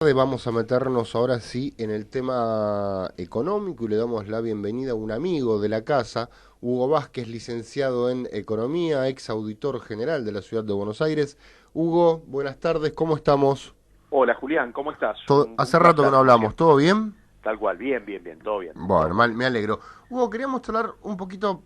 Vamos a meternos ahora sí en el tema económico y le damos la bienvenida a un amigo de la casa, Hugo Vázquez, licenciado en Economía, ex auditor general de la Ciudad de Buenos Aires. Hugo, buenas tardes, ¿cómo estamos? Hola Julián, ¿cómo estás? Un Hace rato que placer, no como hablamos, siempre. ¿todo bien? Tal cual, bien, bien, bien, todo bien, Bueno, todo muy bien. me alegro. Hugo, queríamos hablar un poquito,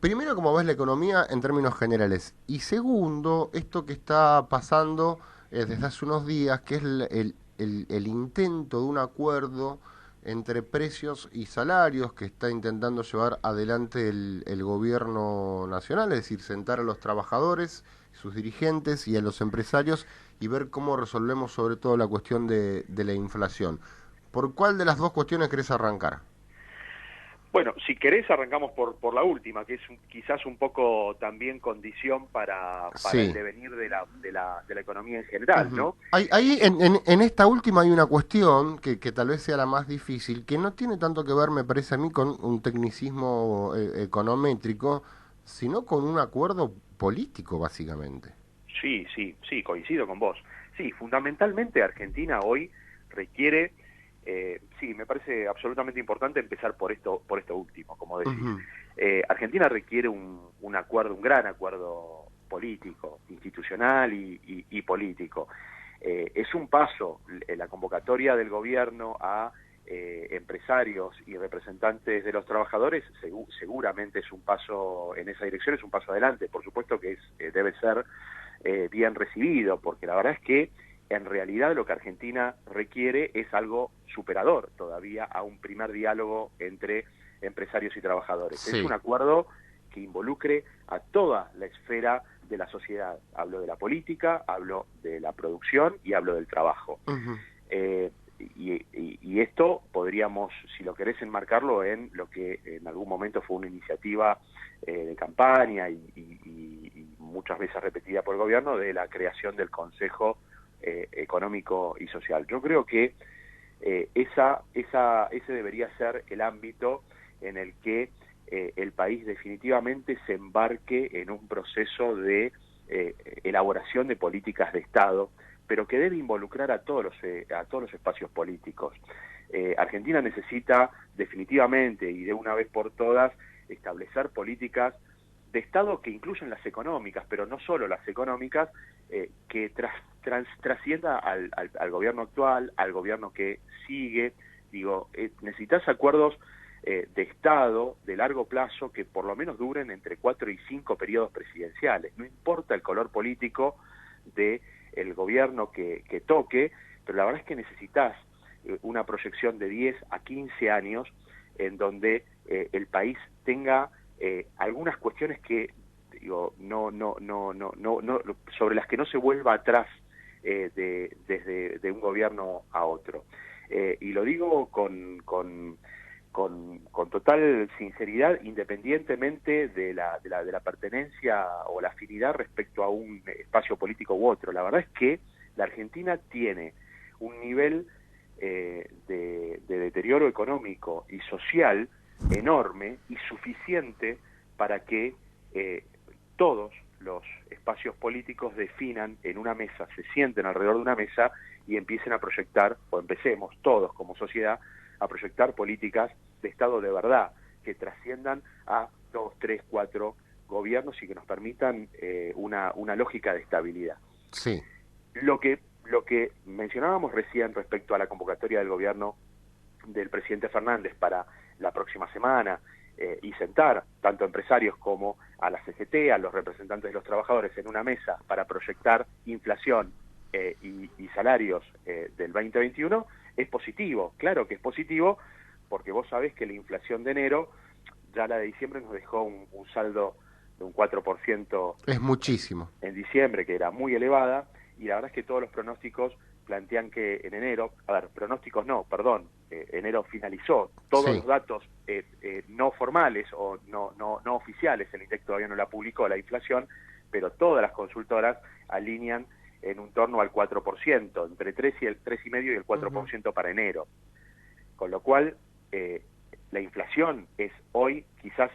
primero, cómo ves la economía en términos generales. Y segundo, esto que está pasando desde hace unos días, que es el intento de un acuerdo entre precios y salarios que está intentando llevar adelante el gobierno nacional, es decir, sentar a los trabajadores, sus dirigentes y a los empresarios y ver cómo resolvemos sobre todo la cuestión de la inflación. ¿Por cuál de las dos cuestiones querés arrancar? Bueno, si querés arrancamos por la última, que es quizás un poco también condición para el Sí. devenir de la economía en general, Ujú. ¿no? Ahí Eh, en esta última hay una cuestión que tal vez sea la más difícil, que no tiene tanto que ver, me parece a mí, con un tecnicismo econométrico, sino con un acuerdo político, básicamente. sí, sí, sí, coincido con vos. Sí, fundamentalmente Argentina hoy requiere, sí, me parece absolutamente importante empezar por esto último, como decís. Ujú. Argentina requiere un acuerdo, un gran acuerdo político, institucional y político. Es un paso, la convocatoria del gobierno a empresarios y representantes de los trabajadores seguramente es un paso en esa dirección, es un paso adelante. Por supuesto que debe ser bien recibido, porque la verdad es que en realidad lo que Argentina requiere es algo superador todavía a un primer diálogo entre empresarios y trabajadores. Es un Sí. acuerdo que involucre a toda la esfera de la sociedad. Hablo de la política, hablo de la producción y hablo del trabajo. Ujú. Y esto podríamos, si lo querés, enmarcarlo en lo que en algún momento fue una iniciativa de campaña y muchas veces repetida por el gobierno de la creación del Consejo Económico y Social. Yo creo que ese debería ser el ámbito en el que el país definitivamente se embarque en un proceso de elaboración de políticas de Estado, pero que debe involucrar a todos los espacios políticos. Argentina necesita definitivamente y de una vez por todas establecer políticas de Estado que incluyen las económicas, pero no solo las económicas, que trascienda al gobierno actual, al gobierno que sigue. Digo, necesitas acuerdos de Estado de largo plazo que por lo menos duren entre 4 y 5 periodos presidenciales. No importa el color político del gobierno que toque, pero la verdad es que necesitas una proyección de 10 a 15 años en donde el país tenga algunas cuestiones que digo no sobre las que no se vuelva atrás desde de un gobierno a otro, y lo digo con total sinceridad, independientemente de la pertenencia o la afinidad respecto a un espacio político u otro. La verdad es que la Argentina tiene un nivel de deterioro económico y social enorme y suficiente para que todos los espacios políticos definan en una mesa, se sienten alrededor de una mesa y empiecen a proyectar, o empecemos todos como sociedad, a proyectar políticas de Estado de verdad, que trasciendan a 2, 3, 4 gobiernos y que nos permitan una lógica de estabilidad. Sí. Lo que mencionábamos recién respecto a la convocatoria del gobierno del presidente Fernández para la próxima semana, y sentar tanto empresarios como a la CGT, a los representantes de los trabajadores en una mesa para proyectar inflación y salarios del 2021, es positivo. Claro que es positivo porque vos sabés que la inflación de enero, ya la de diciembre nos dejó un saldo de un 4% Es muchísimo. en diciembre, que era muy elevada, y la verdad es que todos los pronósticos plantean que en enero, a ver, pronósticos no, perdón, enero finalizó, todos Sí. los datos no formales o no oficiales, el INDEC todavía no la publicó, la inflación, pero todas las consultoras alinean en un torno al 4%, entre 3 y el 3,5 y el cuatro por Ujú. ciento para enero. Con lo cual, eh, la inflación es hoy quizás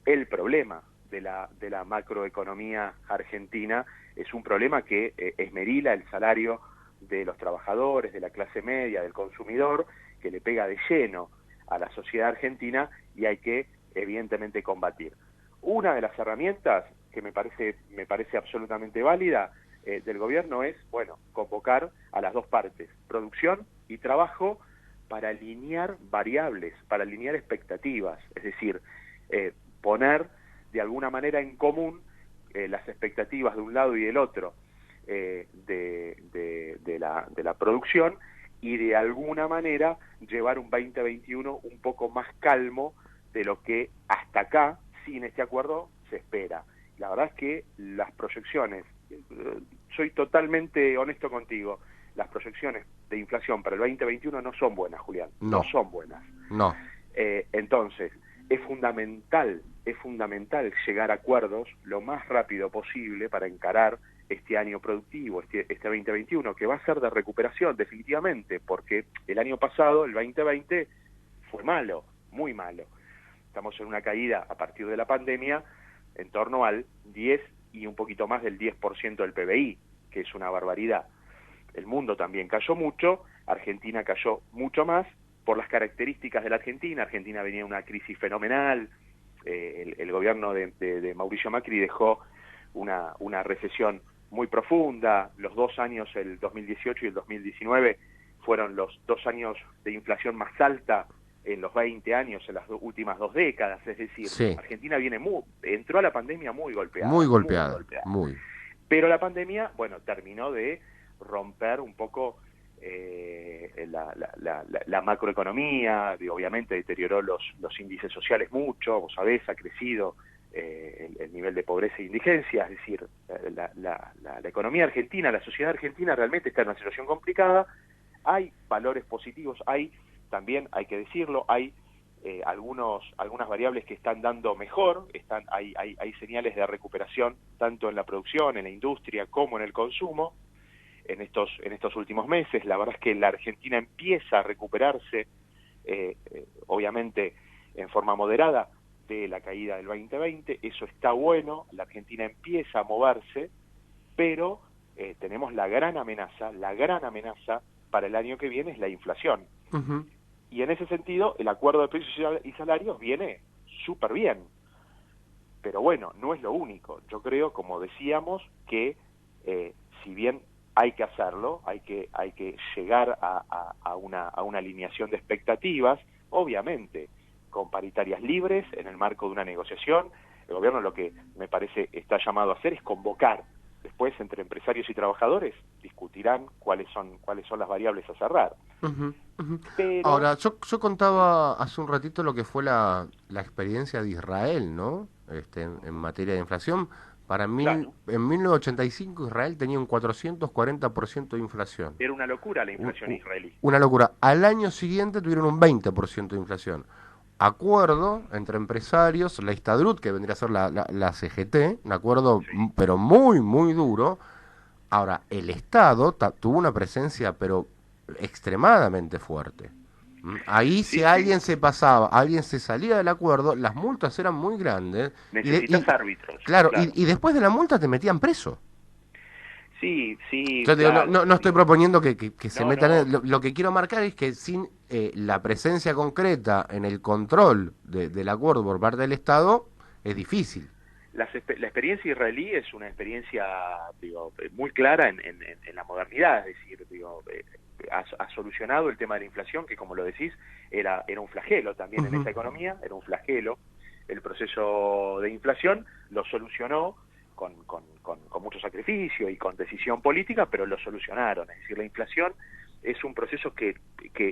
el problema de la macroeconomía argentina, es un problema que esmerila el salario de los trabajadores, de la clase media, del consumidor, que le pega de lleno a la sociedad argentina y hay que evidentemente combatir. Una de las herramientas que me parece absolutamente válida del gobierno es, bueno, convocar a las dos partes, producción y trabajo, para alinear variables, para alinear expectativas, es decir, poner de alguna manera en común las expectativas de un lado y del otro de la producción, y de alguna manera llevar un 2021 un poco más calmo de lo que hasta acá, sin este acuerdo, se espera. La verdad es que las proyecciones, soy totalmente honesto contigo, las proyecciones de inflación para el 2021 no son buenas, Julián, no son buenas. No. Entonces, es fundamental llegar a acuerdos lo más rápido posible para encarar este año productivo, este 2021, que va a ser de recuperación definitivamente, porque el año pasado, el 2020, fue malo, muy malo. Estamos en una caída a partir de la pandemia en torno al 10 y un poquito más del 10% del PBI, que es una barbaridad. El mundo también cayó mucho, Argentina cayó mucho más, por las características de la Argentina. Argentina venía de una crisis fenomenal, el gobierno de Mauricio Macri dejó una recesión muy profunda. Los 2 años, el 2018 y el 2019, fueron los 2 años de inflación más alta en los 20 años, en las últimas 2 décadas. Es decir, sí, Argentina entró a la pandemia muy golpeada. Muy golpeada. Pero la pandemia, bueno, terminó de romper un poco la macroeconomía, obviamente deterioró los índices sociales mucho, vos sabés, ha crecido el nivel de pobreza e indigencia, es decir, la economía argentina, la sociedad argentina realmente está en una situación complicada. Hay valores positivos, también hay que decirlo, hay algunas variables que están dando mejor, hay señales de recuperación tanto en la producción, en la industria, como en el consumo. En estos últimos meses, la verdad es que la Argentina empieza a recuperarse, obviamente en forma moderada, de la caída del 2020, eso está bueno, la Argentina empieza a moverse, pero tenemos la gran amenaza para el año que viene es la inflación. Uh-huh. Y en ese sentido, el acuerdo de precios y salarios viene súper bien. Pero bueno, no es lo único. Yo creo, como decíamos, que si bien hay que hacerlo, hay que llegar a una alineación de expectativas, obviamente, con paritarias libres, en el marco de una negociación. El gobierno lo que me parece está llamado a hacer es convocar. Después, entre empresarios y trabajadores, discutirán cuáles son las variables a cerrar. Uh-huh, uh-huh. Pero... Ahora, yo contaba hace un ratito lo que fue la experiencia de Israel, ¿no? En materia de inflación. Para mí, claro, en 1985 Israel tenía un 440% de inflación. Era una locura la inflación israelí. Una locura. Al año siguiente tuvieron un 20% de inflación. Acuerdo entre empresarios, la Histadrut, que vendría a ser la CGT, un acuerdo, sí, pero muy, muy duro. Ahora, el Estado tuvo una presencia, pero extremadamente fuerte. Ahí, sí, si alguien se pasaba, alguien se salía del acuerdo, las multas eran muy grandes. Necesitas árbitros. Claro, y después de la multa te metían preso. Sí. Yo digo, claro, no estoy proponiendo que se metan. No. Lo que quiero marcar es que sin la presencia concreta en el control del acuerdo por parte del Estado, es difícil. La experiencia israelí es una experiencia, muy clara en la modernidad, es decir, ha solucionado el tema de la inflación, que como lo decís, era un flagelo también, uh-huh, en esa economía, era un flagelo. El proceso de inflación lo solucionó con mucho sacrificio y con decisión política, pero lo solucionaron. Es decir, la inflación es un proceso que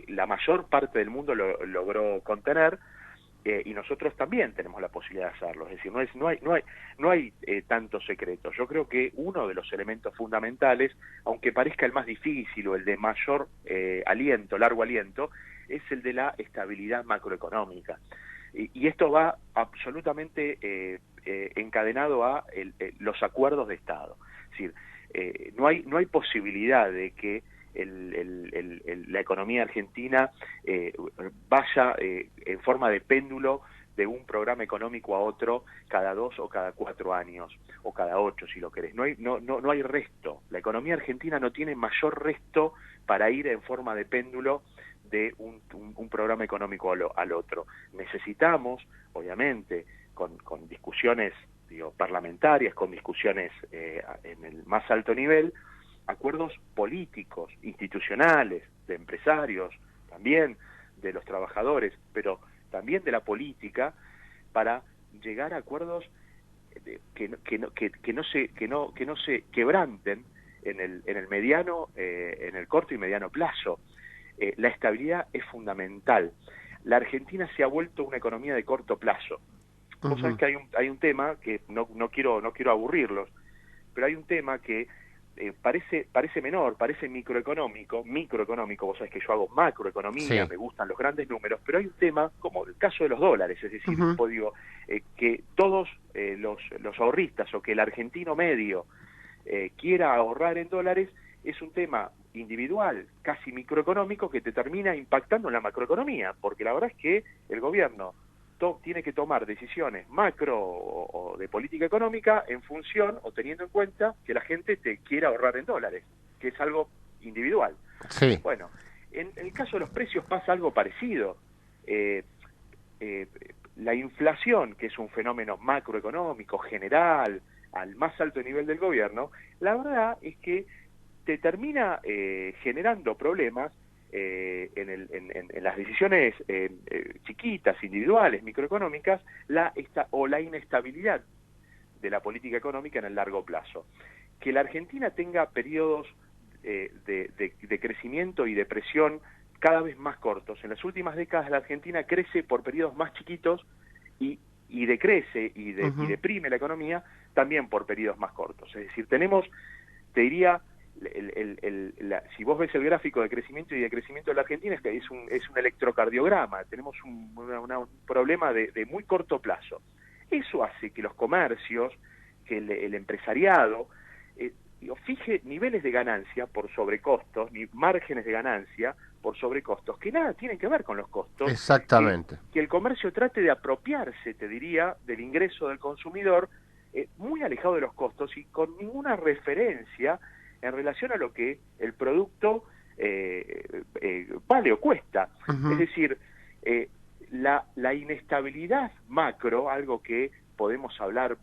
la mayor parte del mundo logró contener, y nosotros también tenemos la posibilidad de hacerlo. Es decir, no hay tanto secreto. Yo creo que uno de los elementos fundamentales, aunque parezca el más difícil o el de mayor largo aliento, es el de la estabilidad macroeconómica. Y esto va absolutamente encadenado a los acuerdos de Estado. Es decir, no hay posibilidad de que la economía argentina vaya en forma de péndulo de un programa económico a otro cada 2 o cada 4 años, o cada 8 si lo querés. No hay resto. La economía argentina no tiene mayor resto para ir en forma de péndulo de un programa económico al otro. Necesitamos, obviamente, con discusiones parlamentarias, con discusiones en el más alto nivel, acuerdos políticos, institucionales, de empresarios, también de los trabajadores, pero también de la política, para llegar a acuerdos que no se quebranten en el mediano, en el corto y mediano plazo. La estabilidad es fundamental. La Argentina se ha vuelto una economía de corto plazo. Vos sabés que hay un tema que no quiero aburrirlos, pero hay un tema que parece menor, parece microeconómico, vos sabés que yo hago macroeconomía, Sí. me gustan los grandes números, pero hay un tema como el caso de los dólares, es decir, digo, que todos los ahorristas o que el argentino medio quiera ahorrar en dólares, es un tema individual, casi microeconómico, que te termina impactando en la macroeconomía, porque la verdad es que el gobierno tiene que tomar decisiones macro o de política económica en función o teniendo en cuenta que la gente te quiera ahorrar en dólares, que es algo individual. Sí. Bueno, en el caso de los precios pasa algo parecido. La inflación, que es un fenómeno macroeconómico general, al más alto nivel del gobierno, la verdad es que te termina generando problemas en las decisiones chiquitas, individuales, microeconómicas, la inestabilidad de la política económica en el largo plazo. Que la Argentina tenga periodos de crecimiento y depresión cada vez más cortos. En las últimas décadas la Argentina crece por periodos más chiquitos y decrece y deprime la economía también por periodos más cortos. Es decir, tenemos, te diría, si vos ves el gráfico de crecimiento y decrecimiento de la Argentina, es un electrocardiograma. Tenemos un problema de muy corto plazo. Eso hace que los comercios, que el empresariado fije niveles de ganancia por sobrecostos, ni márgenes de ganancia por sobrecostos, que nada tienen que ver con los costos. Exactamente. Que el comercio trate de apropiarse, te diría, del ingreso del consumidor, muy alejado de los costos y con ninguna referencia en relación a lo que el producto vale o cuesta. Es decir, la inestabilidad macro, algo que podemos hablar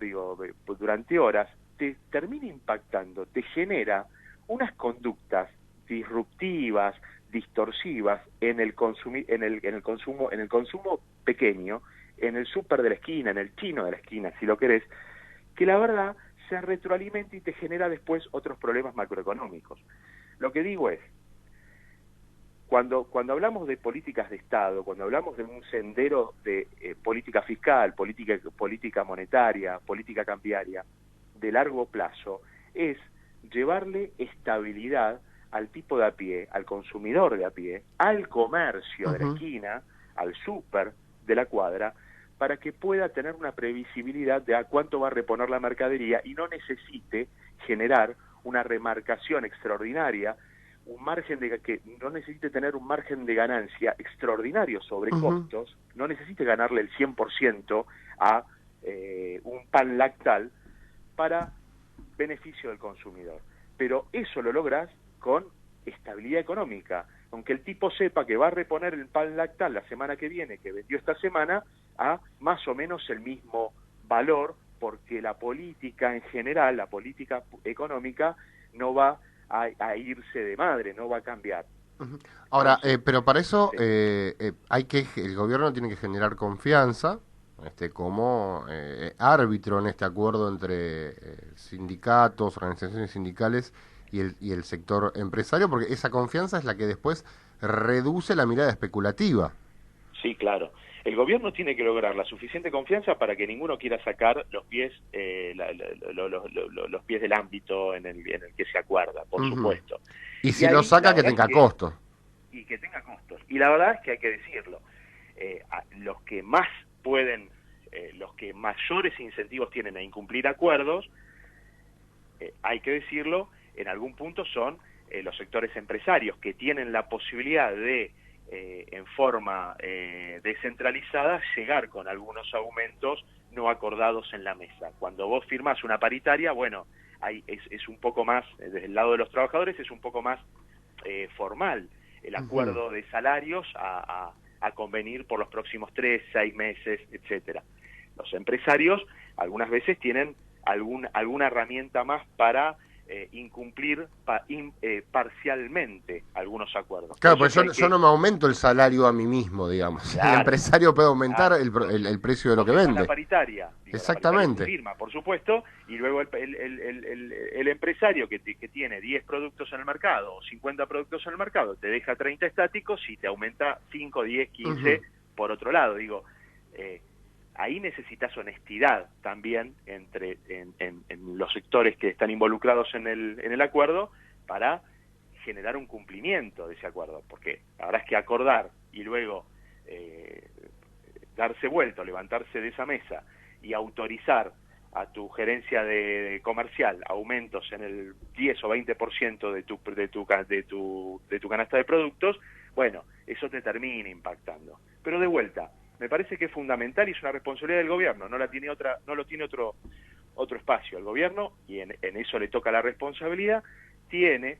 durante horas, te termina impactando, te genera unas conductas disruptivas, distorsivas en el consumo pequeño, en el súper de la esquina, en el chino de la esquina, si lo querés, que la verdad se retroalimenta y te genera después otros problemas macroeconómicos. Lo que digo es, cuando hablamos de políticas de Estado, cuando hablamos de un sendero de política fiscal, política monetaria, política cambiaria, de largo plazo, es llevarle estabilidad al tipo de a pie, al consumidor de a pie, al comercio de la esquina, al súper de la cuadra, para que pueda tener una previsibilidad de a cuánto va a reponer la mercadería y no necesite generar una remarcación extraordinaria, un margen que no necesite tener un margen de ganancia extraordinario sobre costos, no necesite ganarle el 100% a un pan lactal para beneficio del consumidor. Pero eso lo logras con estabilidad económica, aunque el tipo sepa que va a reponer el pan lactal la semana que viene, que vendió esta semana, a más o menos el mismo valor, porque la política en general, la política económica, no va a irse de madre, no va a cambiar. Ahora, Entonces, pero para eso sí. el gobierno tiene que generar confianza como árbitro en este acuerdo entre sindicatos, organizaciones sindicales y el sector empresario, porque esa confianza es la que después reduce la mirada especulativa. Sí, claro. El gobierno tiene que lograr la suficiente confianza para que ninguno quiera sacar los pies los pies del ámbito en el que se acuerda, por supuesto. Y Y si lo ahí la saca, que verdad tenga es costo. y que tenga costos. Y la verdad es que hay que decirlo. Los que más pueden, los que mayores incentivos tienen a incumplir acuerdos, hay que decirlo, en algún punto son los sectores empresarios que tienen la posibilidad de en forma descentralizada, llegar con algunos aumentos no acordados en la mesa. Cuando vos firmás una paritaria, bueno, es un poco más, desde el lado de los trabajadores, es un poco más formal el acuerdo de salarios a convenir por los próximos 3, 6 meses, etcétera. Los empresarios algunas veces tienen alguna herramienta más para incumplir parcialmente algunos acuerdos. Claro, pues yo no me aumento el salario a mí mismo, digamos. Claro, el empresario puede aumentar claro. el precio de lo que vende. La paritaria. Exactamente. La paritaria se firma, por supuesto, y luego el empresario que tiene 10 productos en el mercado o 50 productos en el mercado te deja 30 estáticos y te aumenta 5, 10, 15 por otro lado. Digo, ahí necesitas honestidad también en los sectores que están involucrados en el acuerdo para generar un cumplimiento de ese acuerdo, porque habrá que acordar y luego darse vuelta, levantarse de esa mesa y autorizar a tu gerencia de comercial aumentos en el 10 o 20% de tu canasta de productos. Bueno, eso te termina impactando. Pero de vuelta, me parece que es fundamental y es una responsabilidad del gobierno, no lo tiene otro espacio. El gobierno, y en eso le toca la responsabilidad, tiene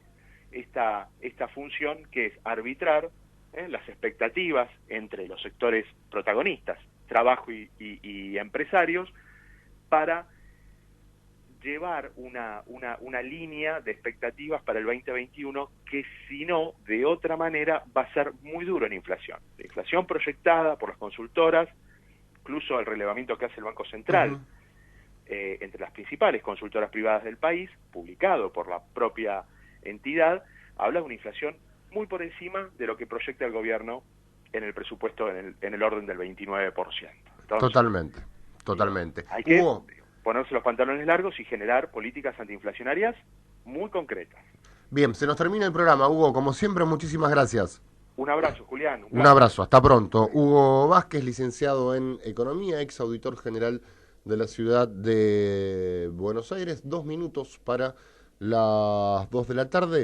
esta función que es arbitrar las expectativas entre los sectores protagonistas, trabajo y empresarios, para llevar una línea de expectativas para el 2021 que, si no, de otra manera va a ser muy duro en inflación. La inflación proyectada por las consultoras, incluso el relevamiento que hace el Banco Central entre las principales consultoras privadas del país, publicado por la propia entidad, habla de una inflación muy por encima de lo que proyecta el gobierno en el presupuesto en el orden del 29%. Entonces, Totalmente. Hay que ponerse los pantalones largos y generar políticas antiinflacionarias muy concretas. Bien, se nos termina el programa, Hugo. Como siempre, muchísimas gracias. Un abrazo, Julián. Un abrazo, hasta pronto. Hugo Vázquez, licenciado en Economía, ex auditor general de la ciudad de Buenos Aires. 2 minutos para las 2 de la tarde.